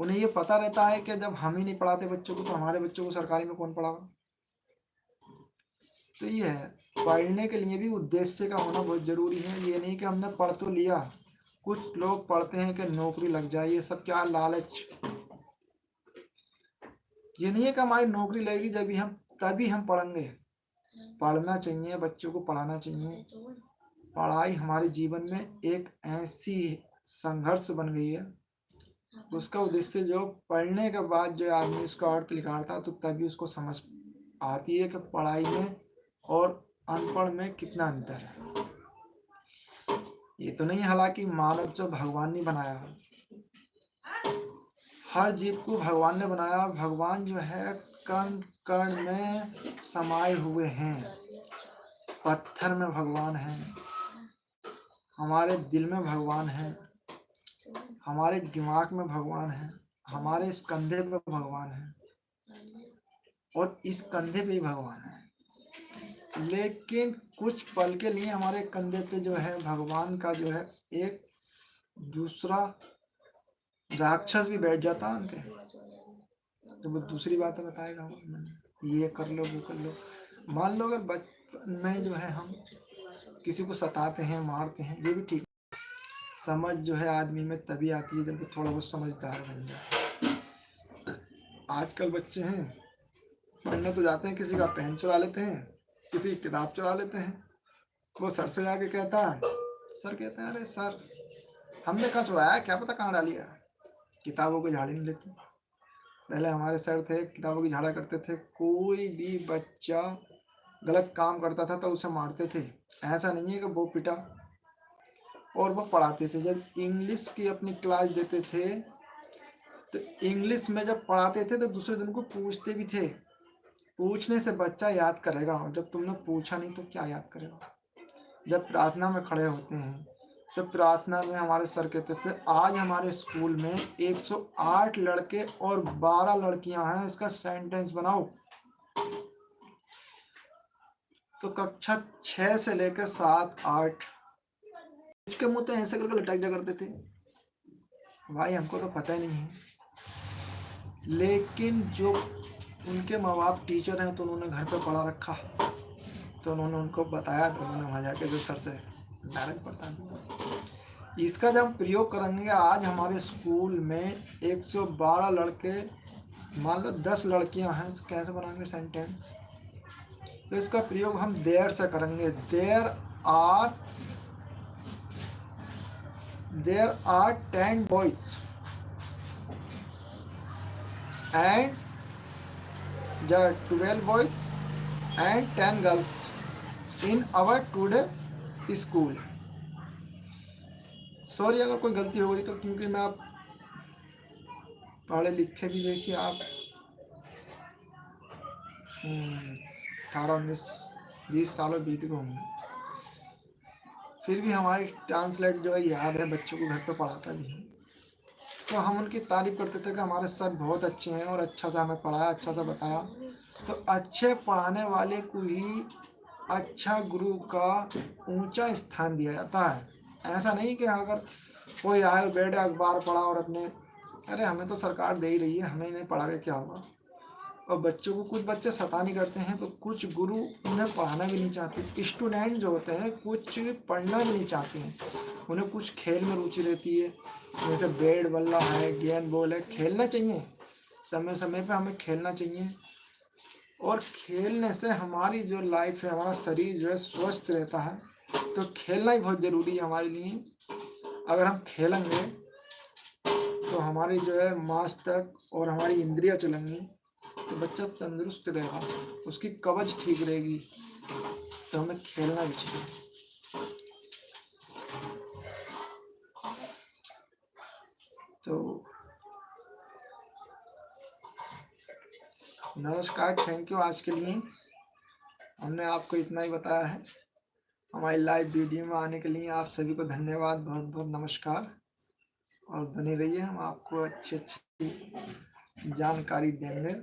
उन्हें ये पता रहता है कि जब हम ही नहीं पढ़ाते बच्चों को तो हमारे बच्चों को सरकारी में कौन पढ़ावा। तो ये है, पढ़ने के लिए भी उद्देश्य का होना बहुत जरूरी है। ये नहीं कि हमने पढ़ तो लिया, कुछ लोग पढ़ते हैं कि नौकरी लग जाए, ये सब क्या लालच। ये नहीं है कि हमारी नौकरी लगेगी जब हम तभी हम पढ़ेंगे। पढ़ना चाहिए, बच्चों को पढ़ाना चाहिए। पढ़ाई हमारे जीवन में एक ऐसी संघर्ष बन गई है, उसका उद्देश्य जो पढ़ने के बाद जो आदमी उसका अर्थ निकालता तो तभी उसको समझ आती है कि पढ़ाई में और अनपढ़ में कितना अंतर है। ये तो नहीं हालांकि मानव जो भगवान ने बनाया, हर जीव को भगवान ने बनाया। भगवान जो है कण कण में समाये हुए हैं। पत्थर में भगवान है, हमारे दिल में भगवान है, हमारे दिमाग में भगवान है, हमारे इस कंधे पे भगवान है और इस कंधे पे ही भगवान है। लेकिन कुछ पल के लिए हमारे कंधे पे जो है भगवान का जो है एक दूसरा राक्षस भी बैठ जाता है उनके, तो वो दूसरी बातें बताएगा, ये कर लो वो कर लो। मान लो अगर बचपन में जो है हम किसी को सताते हैं मारते हैं, ये भी ठीक। समझ जो है आदमी में तभी आती है जब थोड़ा बहुत समझदार बन जाए। आजकल बच्चे हैं पढ़ने तो जाते हैं, किसी का पेन चुरा लेते हैं, किसी की किताब चुरा लेते हैं। वो सर से जाके कहता है, सर कहते हैं अरे सर हमने कहाँ चुराया, क्या पता कहाँ डाली है। किताबों को झाड़ी नहीं लेते। पहले हमारे सर थे किताबों की झाड़ा करते थे। कोई भी बच्चा गलत काम करता था तो उसे मारते थे, ऐसा नहीं है कि वो पिटा। और वो पढ़ाते थे, जब इंग्लिश की अपनी क्लास देते थे तो इंग्लिश में जब पढ़ाते थे तो दूसरे दिन को पूछते भी थे। पूछने से बच्चा याद करेगा, और जब तुमने पूछा नहीं तो क्या याद करेगा। जब प्रार्थना में खड़े होते हैं तो प्रार्थना में हमारे सर कहते थे आज हमारे स्कूल में 108 लड़के और 12 लड़कियां हैं, इसका सेंटेंस बनाओ। तो कक्षा 6 से लेकर 7 8 उसके मुंह तो ऐसे करके लटक जा करते थे। भाई हमको तो पता ही नहीं है, लेकिन जो उनके माँ बाप टीचर हैं तो उन्होंने घर पे पढ़ा रखा, तो उन्होंने उनको बताया, तो उन्होंने वहाँ जाके जो सर से डायरेक्ट बता दिया। इसका जब प्रयोग करेंगे, आज हमारे स्कूल में 112 लड़के, मान लो 10 लड़कियां हैं, तो कैसे बनाएंगे सेंटेंस। तो इसका प्रयोग हम देयर से करेंगे। There are 10 boys and 12 boys and 10 girls in our today school। Sorry अगर कोई गलती हो गई तो, क्योंकि मैं आप पढ़े लिखे भी देखिए आप 18 19 20 सालों बीत गए होंगे, फिर भी हमारी ट्रांसलेट जो है याद है, बच्चों को घर पे पढ़ाता भी है। तो हम उनकी तारीफ करते थे कि हमारे सर बहुत अच्छे हैं और अच्छा सा हमें पढ़ाया, अच्छा सा बताया। तो अच्छे पढ़ाने वाले को ही अच्छा गुरु का ऊंचा स्थान दिया जाता है। ऐसा नहीं कि अगर कोई आए बैठे अखबार पढ़ा और अपने, अरे हमें तो सरकार दे ही रही है, हमें इन्हें पढ़ा के क्या होगा। और बच्चों को कुछ बच्चे शैतानी करते हैं तो कुछ गुरु उन्हें पढ़ाना भी नहीं चाहते। स्टूडेंट जो होते हैं कुछ पढ़ना भी नहीं चाहते हैं, उन्हें कुछ खेल में रुचि रहती है, जैसे बैट बल्ला है, गेंद बॉल है। खेलना चाहिए, समय समय पे हमें खेलना चाहिए, और खेलने से हमारी जो लाइफ है, हमारा शरीर जो है स्वस्थ रहता है। तो खेलना ही बहुत ज़रूरी है हमारे लिए। अगर हम खेलेंगे तो हमारी जो है मस्तिष्क और हमारी इंद्रियां चलेंगी, तो बच्चा तंदुरुस्त रहेगा, उसकी कवच ठीक रहेगी। तो हमें खेलना भी चाहिए। तो नमस्कार, थैंक यू। आज के लिए हमने आपको इतना ही बताया है। हमारी लाइव वीडियो में आने के लिए आप सभी को धन्यवाद, बहुत बहुत नमस्कार। और बने रहिए, हम आपको अच्छी अच्छी जानकारी देंगे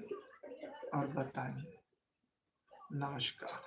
और बताएंगे। नमस्कार।